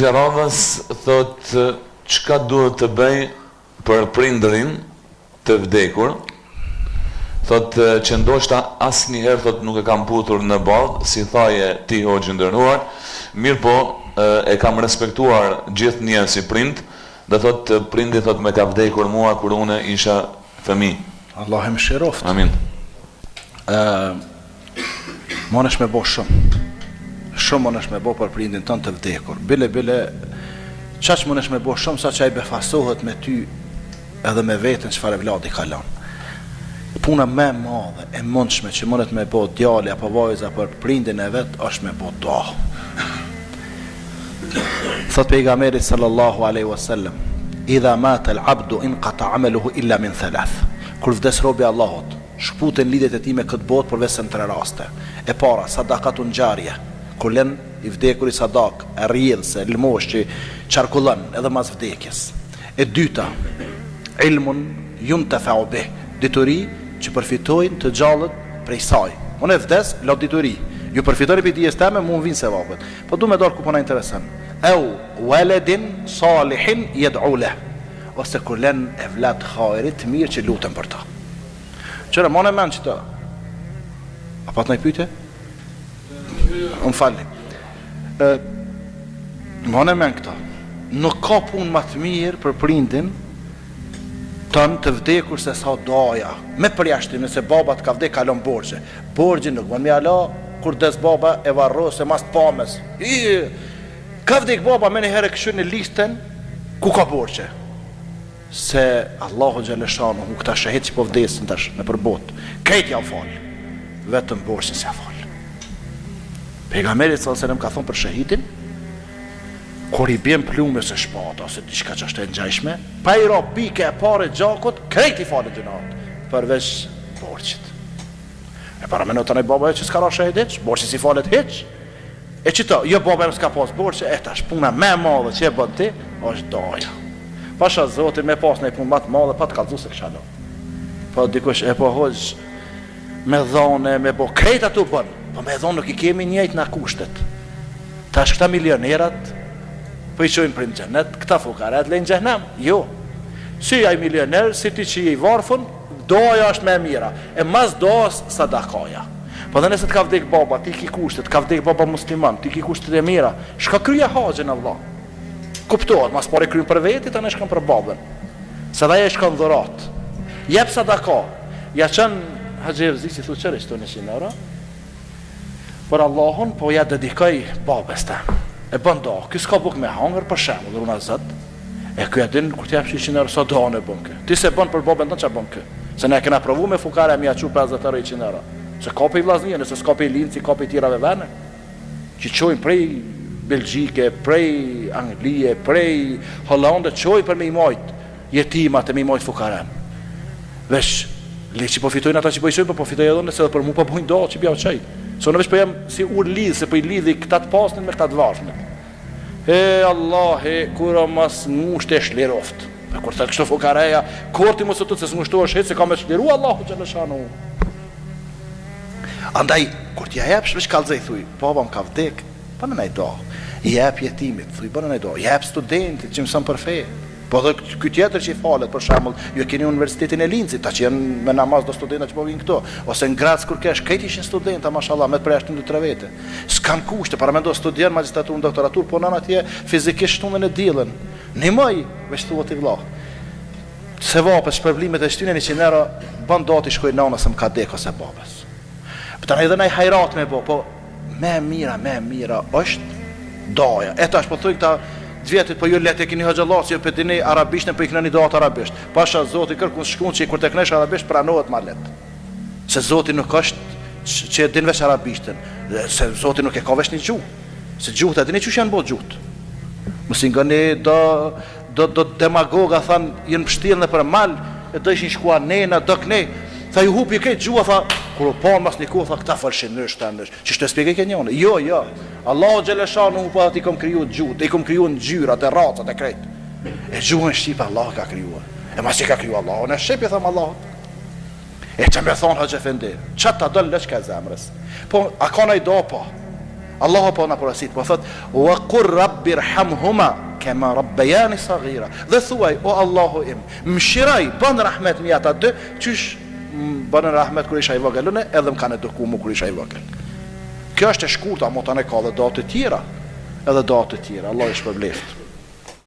Hoxha Radhas thot çka duhet të bëj për prindërin të vdekur. Thot që ndoshta asnjëherë thot nuk e kam putur në ballë, si thaje ti Hoxhë ndërnuar, mirë po e kam respektuar gjithnjë si prind, dhe thot prindi thot me ka vdekur mua kur unë isha fëmijë. Allah e mëshiroft. Amin. Monesh me bo shumë monesh me bo për prindin tënë të vdekur. Bile, qaq monesh me bo shumë sa që ai befasohet me ty edhe me vetën çfarë vladi ka lënë. Puna më e madhe e mundshme që mundet me bo djali apo vajza për prindin e vet është me bo dua. Thot pejgamberi sallallahu alaihi wasallam, idha mata al-abdu inqata amaluhu illa min thalath. Kur vdes robi Allahut, shkputen lidhjet e tij me këtë botë përveç se në 3 raste. E para, sadakatun jariyah, kur lën i vdekur i sadak, e rrjedhse, lmosh që çarkullon edhe mas vdekjes. E dyta, ilmun yuntafa'u bih, dituri që përfitojnë të gjallët prej saj. Unë e vdes, lot dituri. Ju përfitoni për dijes teme, mu më vinë se vapët. Po du me dorë ku përna interesan. Au waladin salihin yad'u leh. Ose kur len e vlat hajrit mirë që lutem për ta. Qëra, ma në menë që ta. A pat në i pyte? Më falli. Ma në menë këta. Nuk ka pun më të mirë për prindin tënë të vdekur se sa doja. Me përjashtim, nëse baba të ka vdek, kalon borgje. Borgjin nuk më ala, kur des baba e varro se mas të pames. Ka vdek baba me një herë këshur në listën, ku ka borgje? Se Allahu Gjeleshanu, u këta shahit që po vdesin tash në përbot, krejt ja falë, vetëm borgjin se ja falë. Pejgamberi s.a.s. ka thonë për shahitin, kur i bjen plume se shpata, ose diçka që është e ngjajshme, pa i ro pike e pare gjakut, krejt i falë gjënat, përveç borgjit. E para me në të nej baba e që s'ka ra shahid heq, borgjit si falet heq, e që ta, jo baba e s'ka pas borgjit, e tash puna me madhe që e bën ti, është doja. Pasha zotin me pas në i punë matë madhe, pa të kalzu se kësha do. Pa dikush e po hoq, me dhone, me bo, krejt atu bën, po me dhone nuk i kemi njejt në kushtet. Tash këta milionerat, po i qojnë për në gjennet, këta fukaret lejnë gjennem, jo. Si aj milioner, si ti që i varfën, doja është me mira, e mas dojas sadakaja. Po dhe nëse të ka vdek baba, ti ki kushtet, ka vdek baba musliman, ti ki kushtet e mira, shka kryja haqen Allah. Kuptohet, mas pare kryjnë për vetit, anë shkan për babën. Se dhe e shkan dhurat. Jep sadaka. Ja qënë haqevzi, si thu qërë ishtu 100 euro, për Allahun, po ja dedikaj babës te. E bënda, kësë ka buk me hangër për shemë, dhe runa zët, e këja din, kur t'jep 100 euro, sa dane e bën kë. Ti se bën për babën të që bën kë. Se ne kena provu me fukare, mi a që 50 euro 100 euro. Se ka për i vlaznije, nëse s'ka për i linë, si ka për i tirave vene. Që qojnë prej Belgjike, prej Anglije, prej Hollande, qojnë për me i majtë jetimat e me i majtë fukaren. Vesh, le që po fitojnë ata që po i qojnë, po fitojnë edhe nëse dhe për mu po bojnë do që bja o qaj. So në vesh po jam si ur lidhë, se po i lidhi këta të pasnin me këta të vazhnit. E Allah, kura mas ngusht e shliroft. E kur të kështu fukareja, korti mu së të se ngushtoj është se ka me shliru Allahu Gjeleshanu. Andaj, kur t'ja jep shpesh kalzej, thuj, baba më ka vdek, pa në najdo. I jep jetimit, thuj, pa në najdo. I jep studentit që mësën për fe. Po dhe këtë tjetër që i falet, për shembull, ju e keni universitetin e Linzit, ta që janë me namaz do studenta që po vinë këto, ose në Graz kur kesh, këtë ishin studenta, mashallah, me të përjashtim të 3 vete. S'kan kushte, para me do studian magistraturën, doktoraturë, po nën atje fizikisht shtunën e dilën. Një mëj, veç thuat i vlah. Se vapës, shpërblimet e shtyne 100 euro, bën dati shkoj nana se më ka dek ose babës. Për të në edhe nej hajrat me bo, po me mira është daja. E tash po thuj këta vjetit, po ju letë e kini hëgjëllat, që për dini arabisht në për i kënë një datë arabisht. Pasha Zoti kërkun shkun që i kur të kënesh arabisht pranohet ma letë. Se Zoti nuk është që e din vesh arabishten. Se Zoti nuk e ka vesh një gjuhë. Se gjuhët e dini që janë bo gjuhët. Mësin nga një do demagoga thanë, jenë pështilë në për mal, e do ishin shkua nena, do kënej. Tha ju hupi këtë gjua, tha, kur u panë mas një kohë, tha, këta falshin nësht, që shtë e spike ke njone. Jo. Allahu Gjeleshanu po ati kom kriju të gjuhët, i kom kriju në gjyrat, e racat, e krejt. E gjuhën Shqipa Allah ka kriju. E mas që ka kriju Allah, në Shqipi thamë Allah. E që me thonë hëgjë fendi, që ta dëllë leq ka zemrës. Po, a ka na i do pa? Allahu po na porosit, po thot wa qur rabbirhamhuma kama rabbayani saghira. Dhe thuaj, o Allahu im, mëshiroj, bën rahmet mi ata dy, qysh bën rahmet kur isha i vogël, unë edhe më kanë edukuar mua kur isha i vogël. Kjo është e shkurtë, ama tani ka edhe datë të tjera, Allah i shpërbleft.